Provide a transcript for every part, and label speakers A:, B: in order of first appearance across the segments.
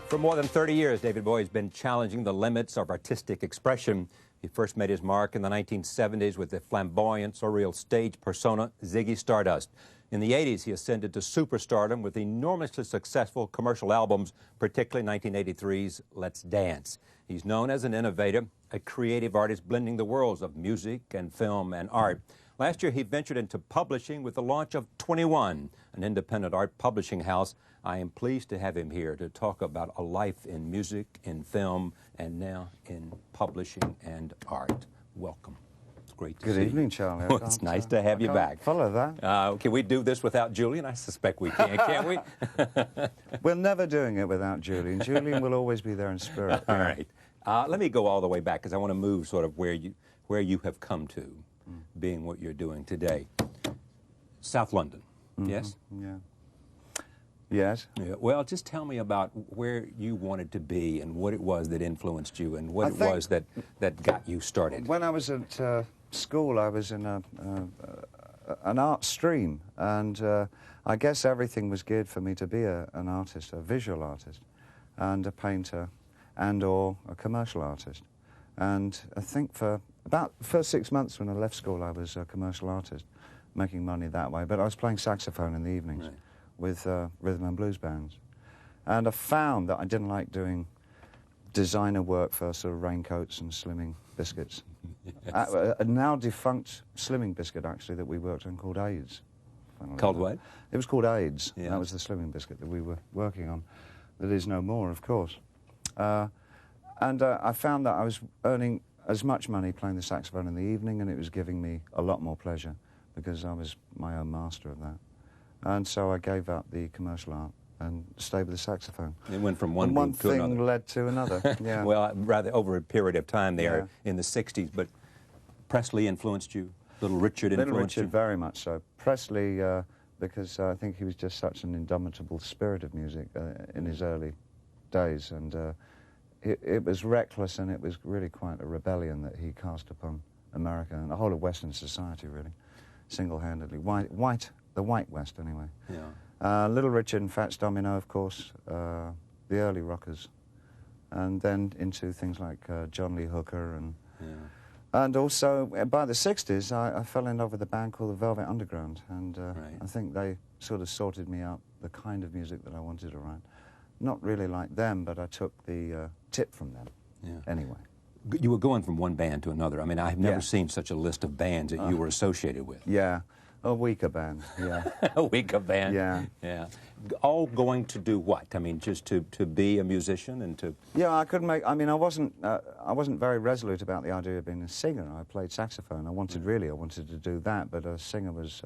A: For more than 30 years, David Bowie has been challenging the limits of artistic expression. He first made his mark in the 1970s with the flamboyant, surreal stage persona Ziggy Stardust. In the 80s, he ascended to superstardom with enormously successful commercial albums, particularly 1983's Let's Dance. He's known as an innovator, a creative artist blending the worlds of music and film and art. Last year, he ventured into publishing with the launch of 21, an independent art publishing house. I am pleased to have him here to talk about a life in music, in film, and now in publishing and art. Welcome. It's great to see you.
B: Good evening, Charlie.
A: Well, it's nice to have you back.
B: Follow that.
A: Can we do this without Julian? I suspect we can, can't we?
B: We're never doing it without Julian. Julian will always be there in spirit.
A: All right. Let me go all the way back because I want to move sort of where you have come to, being what you're doing today. South London, yes?
B: Yeah. Yes.
A: Yeah. Well, just tell me about where you wanted to be and what it was that influenced you and what it was that got you started.
B: When I was at school, I was in an art stream, and I guess everything was geared for me to be an artist, a visual artist, and a painter, and/or a commercial artist. And I think for about the first 6 months when I left school, I was a commercial artist, making money that way. But I was playing saxophone in the evenings. Right. With rhythm and blues bands. And I found that I didn't like doing designer work for sort of raincoats and Slimming biscuits. Yes. A now defunct Slimming biscuit, actually, that we worked on called AIDS.
A: Called what?
B: It was called AIDS.
A: Yeah.
B: That was the Slimming biscuit that we were working on. That is no more, of course. I found that I was earning as much money playing the saxophone in the evening, and it was giving me a lot more pleasure because I was my own master of that. And so I gave up the commercial art and stayed with the saxophone.
A: It went from one
B: group
A: to another.
B: One thing led to another, yeah.
A: Well, rather over a period of time there in the 60s, but Presley influenced you? Little Richard influenced you?
B: Little Richard, very much so. Presley, because I think he was just such an indomitable spirit of music in his early days, and it was reckless, and it was really quite a rebellion that he cast upon America and the whole of Western society, really, single-handedly. The White West, anyway.
A: Yeah.
B: Little Richard and Fats Domino, of course, the early rockers, and then into things like John Lee Hooker, and also by the 60s, I fell in love with a band called the Velvet Underground, and I think they sort of sorted me out the kind of music that I wanted to write. Not really like them, but I took the tip from them. Yeah. Anyway.
A: You were going from one band to another. I mean, I've never seen such a list of bands that you were associated with.
B: Yeah. A weaker band, yeah.
A: A weaker band?
B: Yeah.
A: Yeah. All going to do what? I mean, just to be a musician and to...
B: Yeah, I couldn't make... I mean, I wasn't very resolute about the idea of being a singer. I played saxophone. I wanted to do that, but a singer was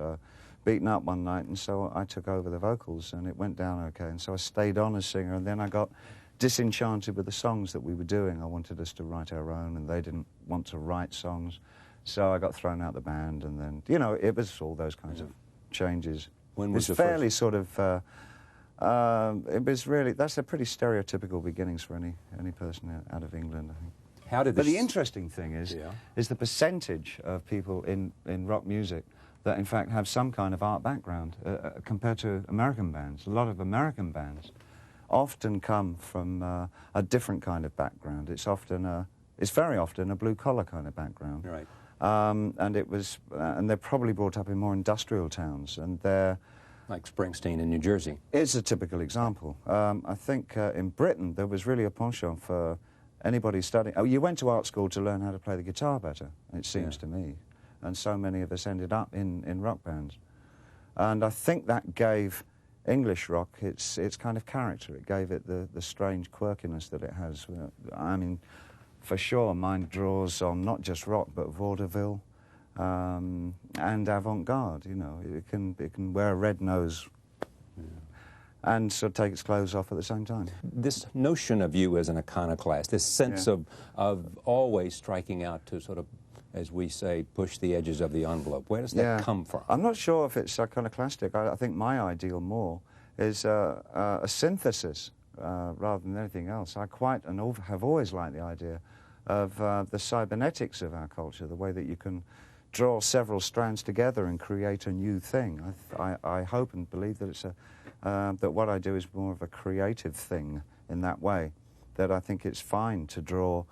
B: beaten up one night, and so I took over the vocals, and it went down okay, and so I stayed on as singer, and then I got disenchanted with the songs that we were doing. I wanted us to write our own, and they didn't want to write songs. So I got thrown out the band, and then, you know, it was all those kinds of changes.
A: When was
B: it was fairly sort of, it was really, that's a pretty stereotypical beginnings for any person out of England, I think.
A: How did this...
B: But the interesting thing is the percentage of people in rock music that in fact have some kind of art background compared to American bands. A lot of American bands often come from a different kind of background. It's very often a blue-collar kind of background.
A: Right.
B: And they're probably brought up in more industrial towns, and they're...
A: Like Springsteen in New Jersey.
B: Is a typical example. I think in Britain there was really a penchant for anybody studying... Oh, you went to art school to learn how to play the guitar better, it seems to me. And so many of us ended up in rock bands. And I think that gave English rock its kind of character. It gave it the strange quirkiness that it has. I mean... For sure, mine draws on not just rock, but vaudeville and avant-garde, you know. It can wear a red nose and sort of take its clothes off at the same time.
A: This notion of you as an iconoclast, this sense of always striking out to sort of, as we say, push the edges of the envelope, where does that come from?
B: I'm not sure if it's iconoclastic. I think my ideal more is a synthesis rather than anything else. I quite and have always liked the idea of the cybernetics of our culture, the way that you can draw several strands together and create a new thing. I hope and believe that it's that what I do is more of a creative thing in that way, that I think it's fine to draw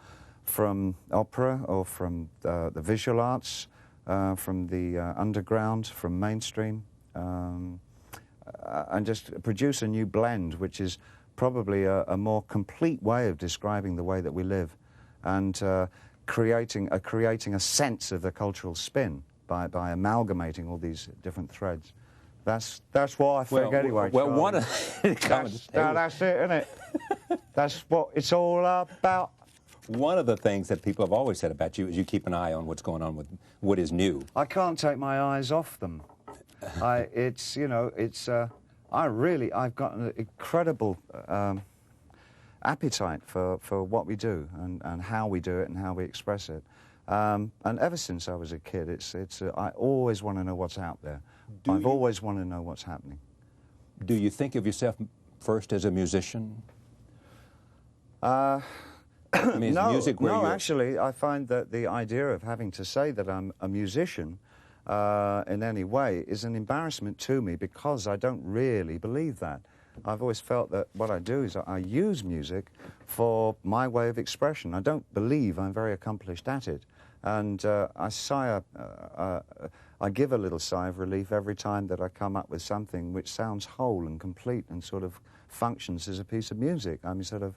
B: from opera or from the visual arts, from the underground, from mainstream, and just produce a new blend, which is probably a more complete way of describing the way that we live, and creating a sense of the cultural spin by amalgamating all these different threads. That's what I think anyway.
A: Well,
B: Charlie.
A: one of
B: that's it, isn't it? That's what it's all about.
A: One of the things that people have always said about you is you keep an eye on what's going on with what is new.
B: I can't take my eyes off them. I've got an incredible appetite for what we do and how we do it and how we express it. And ever since I was a kid, I always want to know what's out there. I've always wanted to know what's happening.
A: Do you think of yourself first as a musician?
B: No,
A: music where
B: no, actually, I find that the idea of having to say that I'm a musician in any way is an embarrassment to me, because I don't really believe that. I've always felt that what I do is I use music for my way of expression. I don't believe I'm very accomplished at it. And I give a little sigh of relief every time that I come up with something which sounds whole and complete and sort of functions as a piece of music. I mean, sort of...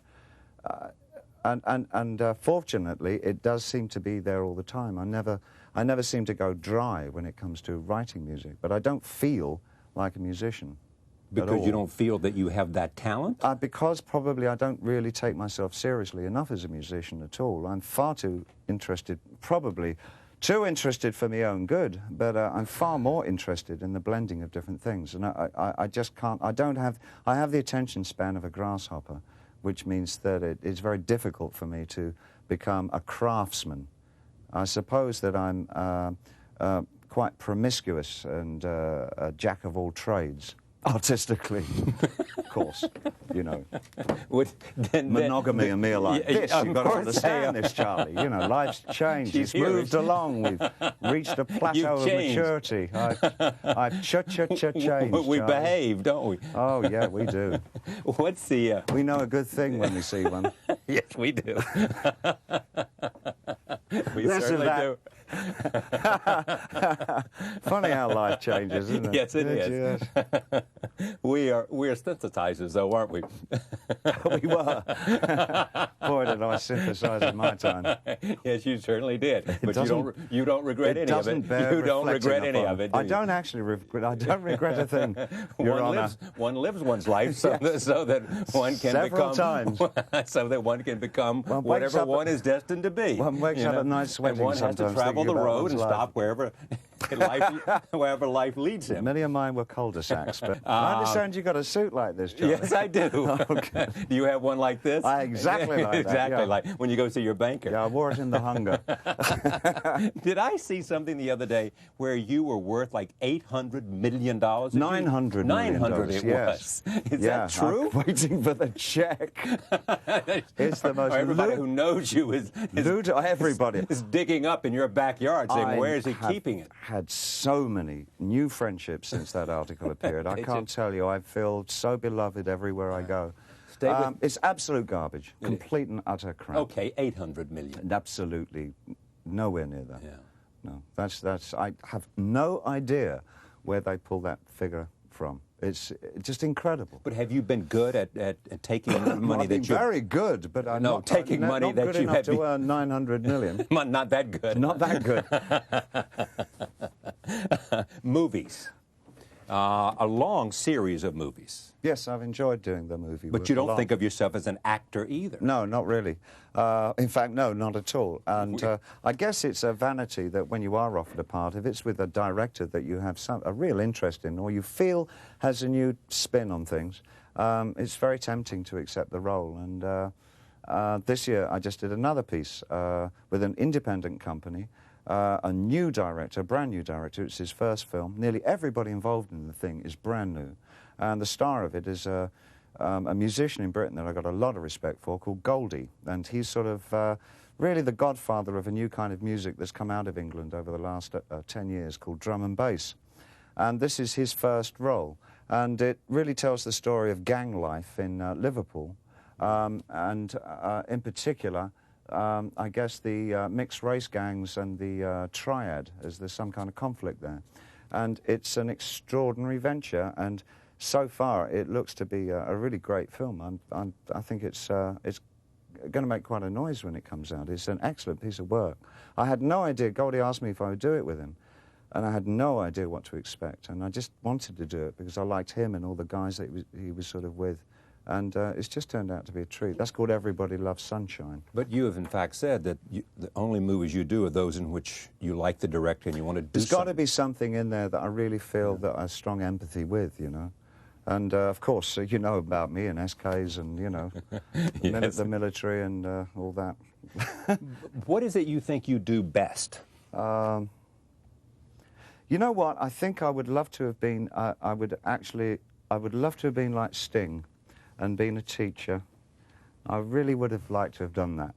B: fortunately, it does seem to be there all the time. I never seem to go dry when it comes to writing music, but I don't feel like a musician.
A: Because you don't feel that you have that talent?
B: Because probably I don't really take myself seriously enough as a musician at all. I'm far too interested, probably too interested for my own good, but I'm far more interested in the blending of different things. And I just can't, I have the attention span of a grasshopper, which means that it's very difficult for me to become a craftsman. I suppose that I'm quite promiscuous and a jack of all trades, artistically, of course, you know. Monogamy and me are like this. You've got to understand this, Charlie. You know, life's changed. It's moved along. We've reached a plateau of maturity. I've changed.
A: We behave, don't we?
B: Oh, yeah, we do.
A: What's the...
B: We know a good thing when we see one.
A: Yes, we do. We
B: Less
A: certainly
B: of that.
A: do.
B: Funny how life changes, isn't it?
A: Yes, it is.
B: Yes.
A: We are sensitizers, though, aren't we?
B: We were. Boy, did I synthesize in my time.
A: Yes, you certainly did. But you don't regret any of it. You don't regret any of it.
B: I don't actually regret. I don't regret a thing.
A: One lives one's life so that one can
B: Several times.
A: so that one can become whatever one is destined to be.
B: One wakes up at night sweating.
A: And one has to travel the road and stop wherever life leads him.
B: Many of mine were cul-de-sacs, but I understand you got a suit like this, Charlie.
A: Yes, I do. Okay. Do you have one like this?
B: Exactly like that.
A: Exactly like when you go see your banker.
B: Yeah, I wore it in the hunger.
A: Did I see something the other day where you were worth like $800 million? $900
B: million. $900
A: it
B: was.
A: Is that true?
B: I'm waiting for the check. It's the most...
A: Everybody who knows you is digging up in your backyard saying, where is he keeping it?
B: Had so many new friendships since that article appeared. I can't tell you. I feel so beloved everywhere I go. It's absolute garbage. Complete and utter crap.
A: Okay, 800 million.
B: Absolutely nowhere near that.
A: Yeah.
B: No, that's. I have no idea where they pull that figure from. It's just incredible.
A: But have you been good at taking money that you...
B: very good, but I'm not
A: taking money that you have
B: to earn 900 million.
A: Not that good.
B: Not that good.
A: Movies. A long series of movies.
B: Yes, I've enjoyed doing the movie.
A: But you don't think of yourself as an actor either.
B: No, not really. In fact, no, not at all. And I guess it's a vanity that when you are offered a part, if it's with a director that you have a real interest in or you feel has a new spin on things, it's very tempting to accept the role. And this year I just did another piece with an independent company. A new director, a brand new director. It's his first film. Nearly everybody involved in the thing is brand new. And the star of it is a musician in Britain that I got a lot of respect for called Goldie. And he's sort of really the godfather of a new kind of music that's come out of England over the last 10 years called drum and bass. And this is his first role. And it really tells the story of gang life in Liverpool In particular, I guess the mixed race gangs and the triad, as there's some kind of conflict there. And it's an extraordinary venture, and so far it looks to be a really great film. I think it's going to make quite a noise when it comes out. It's an excellent piece of work. I had no idea. Goldie asked me if I would do it with him, and I had no idea what to expect. And I just wanted to do it because I liked him and all the guys that he was sort of with. And it's just turned out to be a treat. That's called Everybody Loves Sunshine.
A: But you have, in fact, said that the only movies you do are those in which you like the director and you want to do
B: There's got to be something in there that I really feel that I have strong empathy with, you know. And, of course, you know about me and SKs and, you know,
A: yes.
B: the military and all that.
A: What is it you think you do best?
B: You know what? I think I would love to have been, I would love to have been like Sting and been a teacher. I really would have liked to have done that.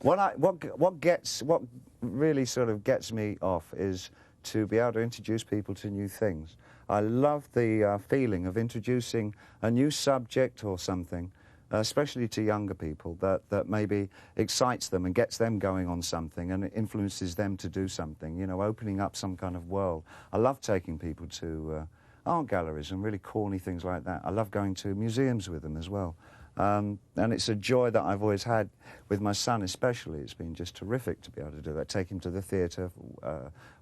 B: What really sort of gets me off is to be able to introduce people to new things. I love the feeling of introducing a new subject or something, especially to younger people, that maybe excites them and gets them going on something and it influences them to do something, you know, opening up some kind of world. I love taking people to art galleries and really corny things like that. I love going to museums with them as well. And it's a joy that I've always had with my son especially. It's been just terrific to be able to do that. Take him to the theatre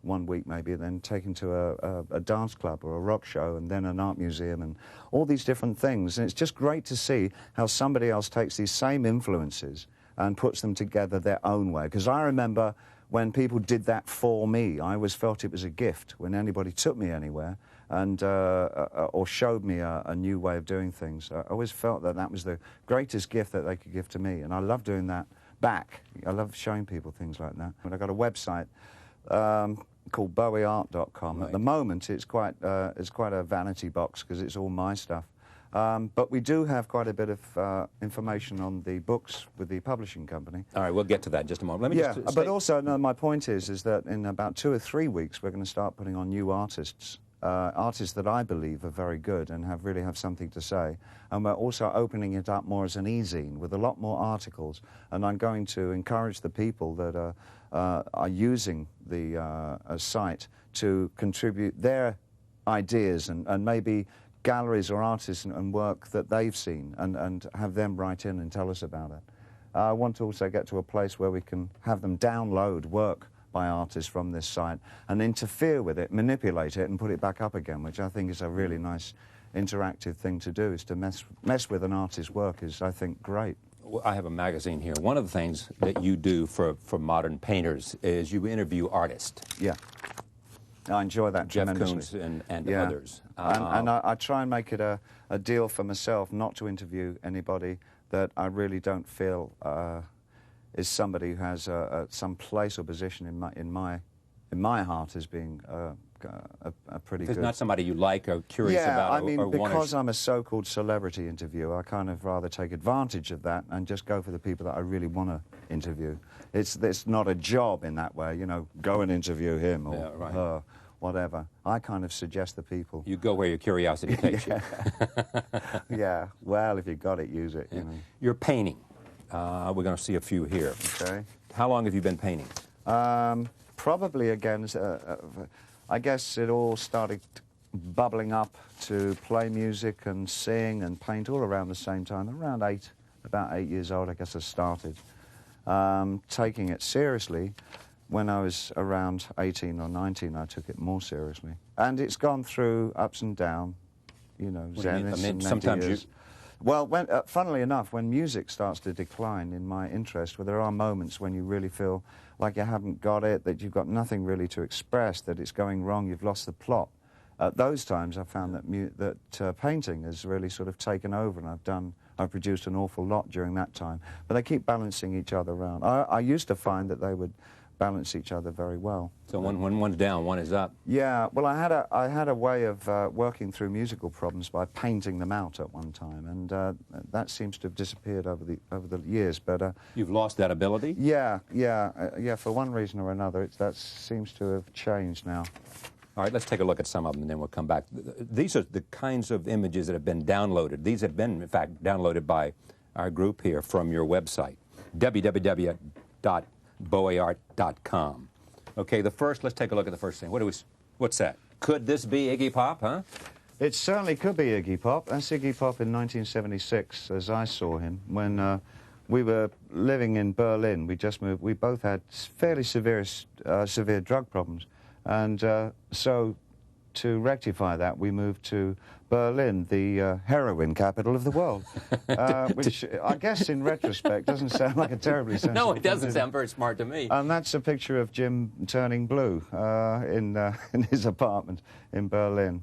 B: 1 week maybe, then take him to a dance club or a rock show and then an art museum and all these different things. And it's just great to see how somebody else takes these same influences and puts them together their own way. Because I remember when people did that for me, I always felt it was a gift when anybody took me anywhere and or showed me a new way of doing things. I always felt that that was the greatest gift that they could give to me, and I love doing that back. I love showing people things like that. And I've got a website called BowieArt.com. Right. At the moment, it's quite a vanity box because it's all my stuff. But we do have quite a bit of information on the books with the publishing company.
A: All right, we'll get to that in just a moment. Let me
B: but also, no, my point is that in about 2 or 3 weeks, we're going to start putting on new artists. Artists that I believe are very good and really have something to say. And we're also opening it up more as an e-zine with a lot more articles. And I'm going to encourage the people that are using the site to contribute their ideas and maybe galleries or artists and work that they've seen and have them write in and tell us about it. I want to also get to a place where we can have them download work by artists from this site and interfere with it, manipulate it and put it back up again, which I think is a really nice interactive thing to do, is to mess with an artist's work is, I think, great.
A: Well, I have a magazine here. One of the things that you do for modern painters is you interview artists.
B: Yeah. I enjoy that tremendously.
A: Jeff Koons and others.
B: And I try and make it a deal for myself not to interview anybody that I really don't feel is somebody who has some place or position in my heart as being a pretty good...
A: It's not somebody you like or curious about.
B: I mean, because I'm a so-called celebrity interviewer, I kind of rather take advantage of that and just go for the people that I really want to interview. It's not a job in that way, you know, go and interview him or her, whatever. I kind of suggest the people.
A: You go where your curiosity takes you.
B: Yeah, well, if you got it, use it. You know.
A: You're painting. We're going to see a few here.
B: Okay.
A: How long have you been painting?
B: Probably, again, I guess it all started bubbling up to play music and sing and paint all around the same time. About 8 years old, I guess I started. Taking it seriously, when I was around 18 or 19, I took it more seriously. And it's gone through ups and downs, you know, zeniths and
A: sometimes
B: years. Well, funnily enough, when music starts to decline in my interest, where there are moments when you really feel like you haven't got it, that you've got nothing really to express, that it's going wrong, you've lost the plot. At those times, I found that painting has really sort of taken over, and I've produced an awful lot during that time. But they keep balancing each other out. I used to find that they would balance each other very well.
A: So when one's down, one is up.
B: Yeah, well, I had a way of working through musical problems by painting them out at one time, and that seems to have disappeared over the years. But
A: you've lost that ability?
B: Yeah. For one reason or another, that seems to have changed now.
A: All right, let's take a look at some of them, and then we'll come back. These are the kinds of images that have been downloaded. These have been, in fact, downloaded by our group here from your website, www.bowieart.com. Okay, let's take a look at the first thing. What's that? Could this be Iggy Pop, huh?
B: It certainly could be Iggy Pop. That's Iggy Pop in 1976, as I saw him, when we were living in Berlin. We just moved. We both had fairly severe drug problems. And so to rectify that, we moved to Berlin, the heroin capital of the world, which I guess in retrospect doesn't sound like a terribly sensible
A: No, it doesn't
B: thing.
A: sound very smart to me.
B: And that's a picture of Jim turning blue in his apartment in Berlin.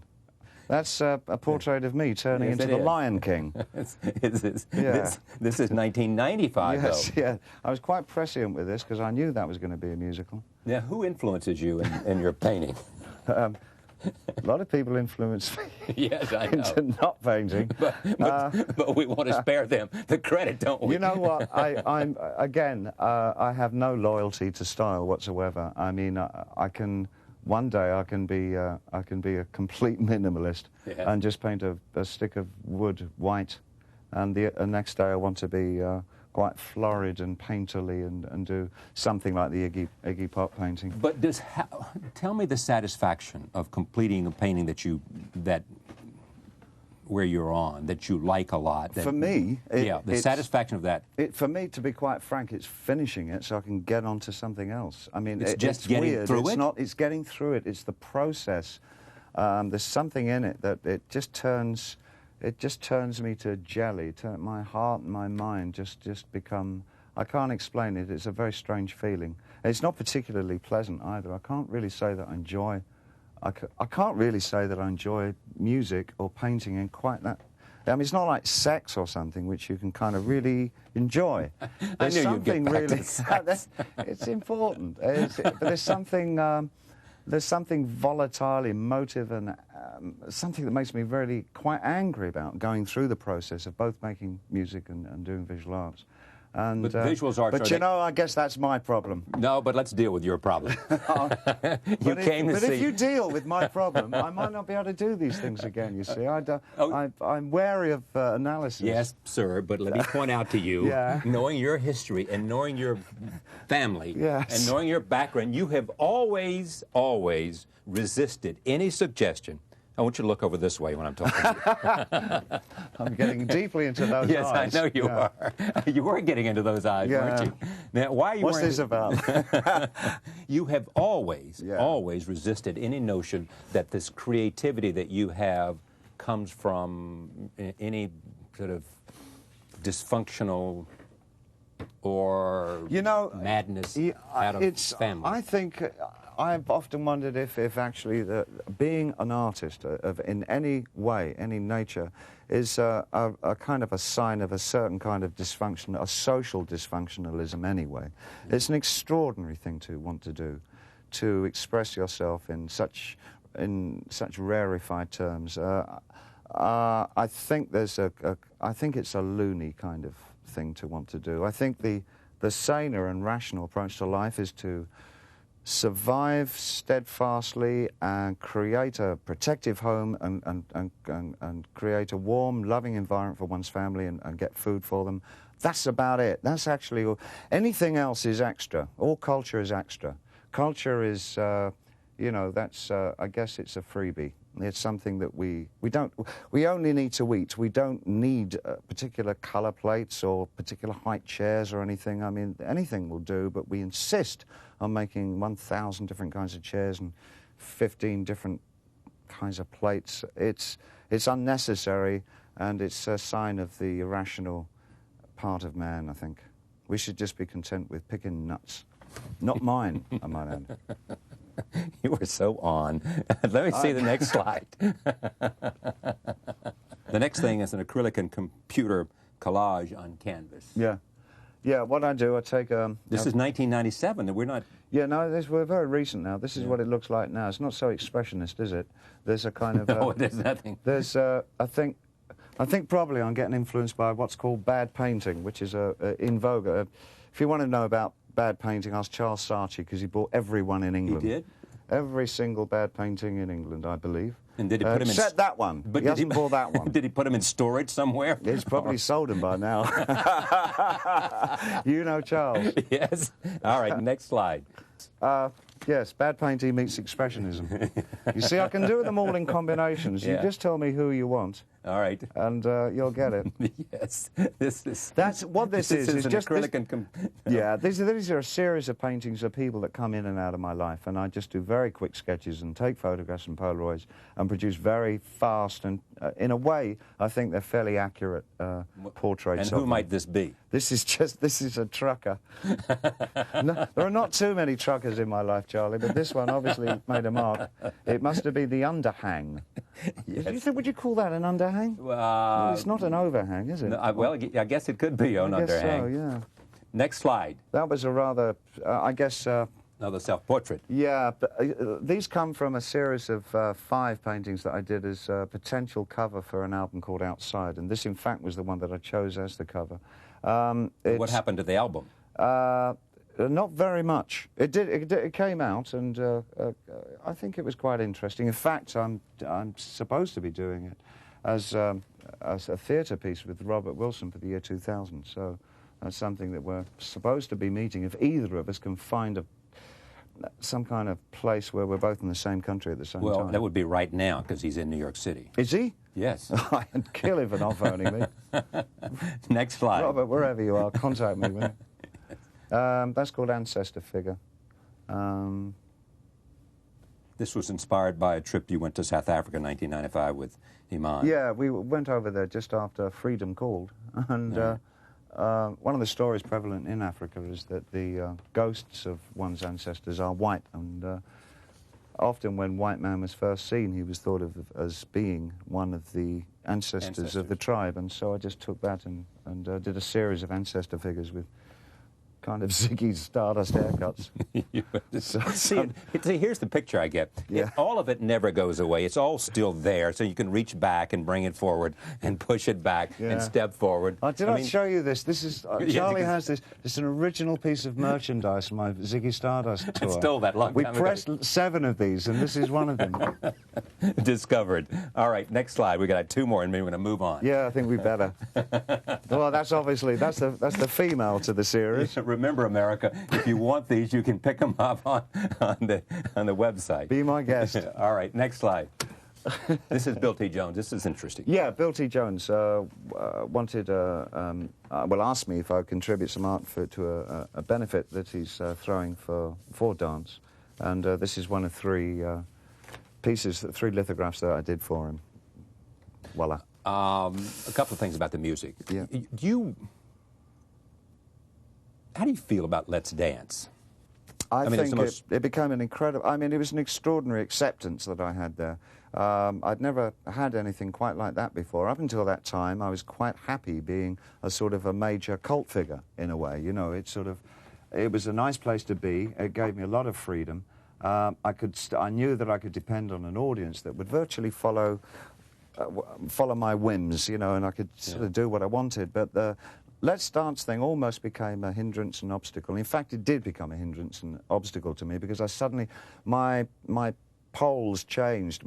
B: That's a portrait of me turning into the Lion King.
A: This is 1995,
B: yes,
A: though.
B: yeah. I was quite prescient with this because I knew that was going to be a musical.
A: Now, who influences you in your painting?
B: A lot of people influence me
A: Yes, I know.
B: into not painting.
A: But we want to spare them the credit, don't we?
B: You know what? I have no loyalty to style whatsoever. I mean, one day I can be a complete minimalist and just paint a stick of wood white, and the next day I want to be quite florid and painterly and do something like the Iggy Pop painting.
A: But tell me the satisfaction of completing a painting where you're on, that you like a lot.
B: For me,
A: the satisfaction of that.
B: For me, to be quite frank, it's finishing it so I can get on to something else. I mean,
A: it's just getting
B: weird.
A: through it?
B: It's getting through it. It's the process. There's something in it that it just turns me to jelly. My heart and my mind just become... I can't explain it. It's a very strange feeling. It's not particularly pleasant either. I can't really say that I enjoy... I can't really say that I enjoy music or painting in quite that... I mean, it's not like sex or something, which you can kind of really enjoy. There's something really... It's important. But there's something volatile, emotive, and something that makes me really quite angry about going through the process of both making music and doing visual arts. And,
A: but visuals are...
B: But, you know, I guess that's my problem.
A: No, but let's deal with your problem.
B: But if you deal with my problem, I might not be able to do these things again, you see. I'm wary of analysis.
A: Yes, sir, but let me point out to you, knowing your history and knowing your family and knowing your background, you have always resisted any suggestion. I want you to look over this way when I'm talking to you.
B: I'm getting deeply into those eyes.
A: Yes, I know you are. You were getting into those eyes, weren't you? Now, why are you
B: What's this about?
A: You have always resisted any notion that this creativity that you have comes from any sort of dysfunctional or madness out of family.
B: I think... I've often wondered if actually being an artist in any way, any nature, is a kind of a sign of a certain kind of dysfunction, a social dysfunctionalism anyway. It's an extraordinary thing to want to do, to express yourself in such rarefied terms. I think I think it's a loony kind of thing to want to do. I think the saner and rational approach to life is to survive steadfastly and create a protective home and create a warm, loving environment for one's family and get food for them. That's about it. That's actually all. Anything else is extra. All culture is extra. Culture is, that's, I guess it's a freebie. It's something that we only need to eat. We don't need particular colour plates or particular height chairs or anything. I mean, anything will do, but we insist on making 1,000 different kinds of chairs and 15 different kinds of plates. It's unnecessary, and it's a sign of the irrational part of man, I think. We should just be content with picking nuts. Not mine, I might add.
A: You were so on. Let me see the next slide. The next thing is an acrylic and computer collage on canvas.
B: Yeah. Yeah, what I do, I take...
A: this is 1997, and we're not...
B: Yeah, no, we're very recent now. This is what it looks like now. It's not so expressionist, is it? There's a kind of...
A: No, there's nothing.
B: There's, I think probably I'm getting influenced by what's called bad painting, which is in vogue. If you want to know about bad painting, ask Charles Saatchi, because he bought everyone in England.
A: He did?
B: every single bad painting in England, I believe.
A: And did he put him
B: except that one.
A: But
B: he hasn't bought that one.
A: Did he put him in storage somewhere?
B: He's probably sold them by now. You know Charles.
A: Yes. All right, next slide.
B: Yes, bad painting meets expressionism. You see, I can do them all in combinations.
A: Yeah.
B: You just tell me who you want.
A: All right.
B: And you'll get it.
A: Yes.
B: That's what this is.
A: This
B: It's
A: is
B: just
A: acrylic
B: this,
A: and
B: yeah, these are a series of paintings of people that come in and out of my life, and I just do very quick sketches and take photographs and Polaroids and produce very fast and, in a way, I think they're fairly accurate portraits.
A: And who might this be?
B: This is a trucker. No, there are not too many truckers in my life, Charlie, but this one obviously made a mark. It must have been the underhang.
A: Yes.
B: Would you call that an underhang? Well, it's not an overhang, is it?
A: No, well, I guess it could be an
B: I guess
A: underhang.
B: so, yeah.
A: Next slide.
B: That was a rather, I guess...
A: Another self-portrait.
B: Yeah, but, these come from a series of 5 paintings that I did as a potential cover for an album called Outside, and this, in fact, was the one that I chose as the cover.
A: What happened to the album?
B: Not very much. It came out, and I think it was quite interesting. In fact, I'm supposed to be doing it as a theatre piece with Robert Wilson for the year 2000. So that's something that we're supposed to be meeting. If either of us can find some kind of place where we're both in the same country at the same time.
A: Well, that would be right now, because he's in New York City.
B: Is he?
A: Yes.
B: I'd kill him for not phoning me.
A: Next slide.
B: Robert, wherever you are, contact me. Will you? That's called Ancestor Figure.
A: This was inspired by a trip you went to South Africa in 1995 with Iman.
B: Yeah, we went over there just after freedom called. And one of the stories prevalent in Africa is that the ghosts of one's ancestors are white. And often when white man was first seen, he was thought of as being one of the ancestors of the tribe. And so I just took that and did a series of ancestor figures with kind of Ziggy Stardust haircuts.
A: See, here's the picture I get.
B: Yeah.
A: All of it never goes away. It's all still there, so you can reach back and bring it forward and push it back and step forward.
B: Did I show you this? This is Charlie has this. It's an original piece of merchandise from my Ziggy Stardust tour.
A: I stole that long time ago.
B: We pressed 7 of these, and this is one of them.
A: Discovered. All right, next slide. We got 2 more, and maybe we're going to move on.
B: Yeah, I think we better. Well, that's the female to the series.
A: Remember, America, if you want these, you can pick them up on the website.
B: Be my guest.
A: All right, next slide. This is Bill T. Jones. This is interesting.
B: Yeah, Bill T. Jones wanted, asked me if I would contribute some art to a benefit that he's throwing for dance. And this is one of 3 pieces, 3 lithographs that I did for him. Voila.
A: A couple of things about the music.
B: Yeah.
A: How do you feel about Let's Dance?
B: I think it became an incredible... I mean, it was an extraordinary acceptance that I had there. I'd never had anything quite like that before. Up until that time, I was quite happy being a sort of a major cult figure, in a way. You know, it was a nice place to be. It gave me a lot of freedom. I knew that I could depend on an audience that would virtually follow my whims, you know, and I could sort of do what I wanted. But the Let's Dance thing almost became a hindrance and obstacle. In fact, it did become a hindrance and obstacle to me, because my poles changed.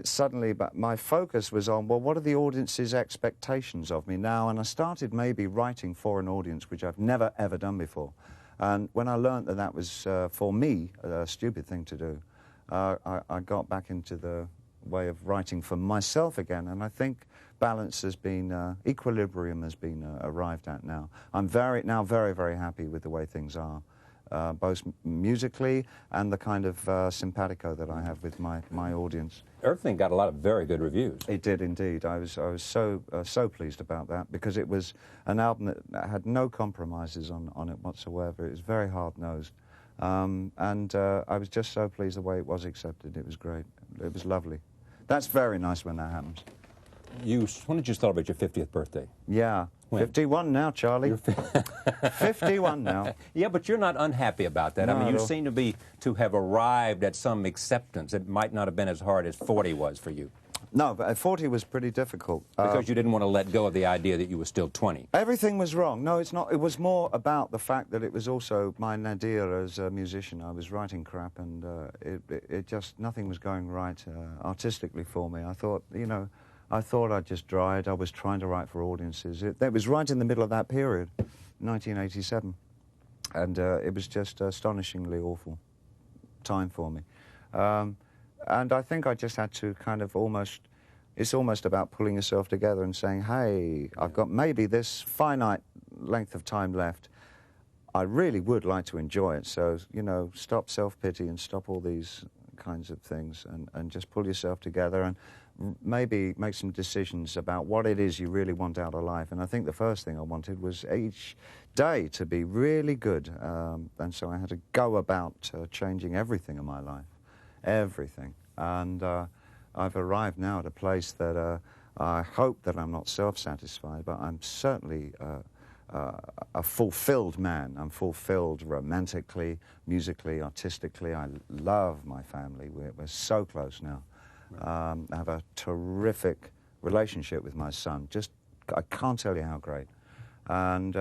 B: Suddenly my focus was on, well, what are the audience's expectations of me now? And I started maybe writing for an audience, which I've never, ever done before. And when I learned that that was, for me, a stupid thing to do, I got back into the way of writing for myself again, and I think balance has been, equilibrium has been arrived at now. I'm very, very happy with the way things are, both musically and the kind of simpatico that I have with my audience.
A: Everything got a lot of very good reviews. It
B: did indeed. I was so pleased about that, because it was an album that had no compromises on it whatsoever. It was very hard-nosed. And I was just so pleased the way it was accepted. It was great. It was lovely. That's very nice when that happens.
A: When did you celebrate your 50th birthday?
B: Yeah. When? 51 now, Charlie. You're 51 now.
A: Yeah, but you're not unhappy about that.
B: No,
A: I mean, you seem to have arrived at some acceptance. It might not have been as hard as 40 was for you.
B: No, but 40 was pretty difficult.
A: Because you didn't want to let go of the idea that you were still 20.
B: Everything was wrong. No, it's not. It was more about the fact that it was also my nadir as a musician. I was writing crap, and it just, nothing was going right artistically for me. I thought, you know, I thought I'd just tried. I was trying to write for audiences. It was right in the middle of that period, 1987. And it was just astonishingly awful time for me. And I think I just had to kind of almost, it's almost about pulling yourself together and saying, hey, I've got maybe this finite length of time left. I really would like to enjoy it. So, you know, stop self-pity and stop all these kinds of things and just pull yourself together and maybe make some decisions about what it is you really want out of life. And I think the first thing I wanted was each day to be really good. And so I had to go about changing everything in my life. Everything. And I've arrived now at a place that I hope that I'm not self-satisfied, but I'm certainly a fulfilled man. I'm fulfilled romantically, musically, artistically. I love my family. We're so close now. I have a terrific relationship with my son. Just, I can't tell you how great. And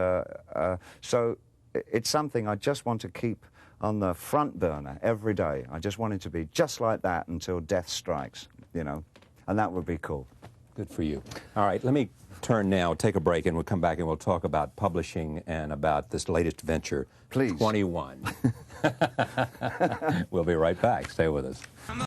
B: so it's something I just want to keep on the front burner every day. I just want it to be just like that until death strikes, you know, and that would be cool.
A: Good for you. All right, let me turn now, take a break, and we'll come back and we'll talk about publishing and about this latest venture,
B: Please.
A: 21. We'll be right back. Stay with us.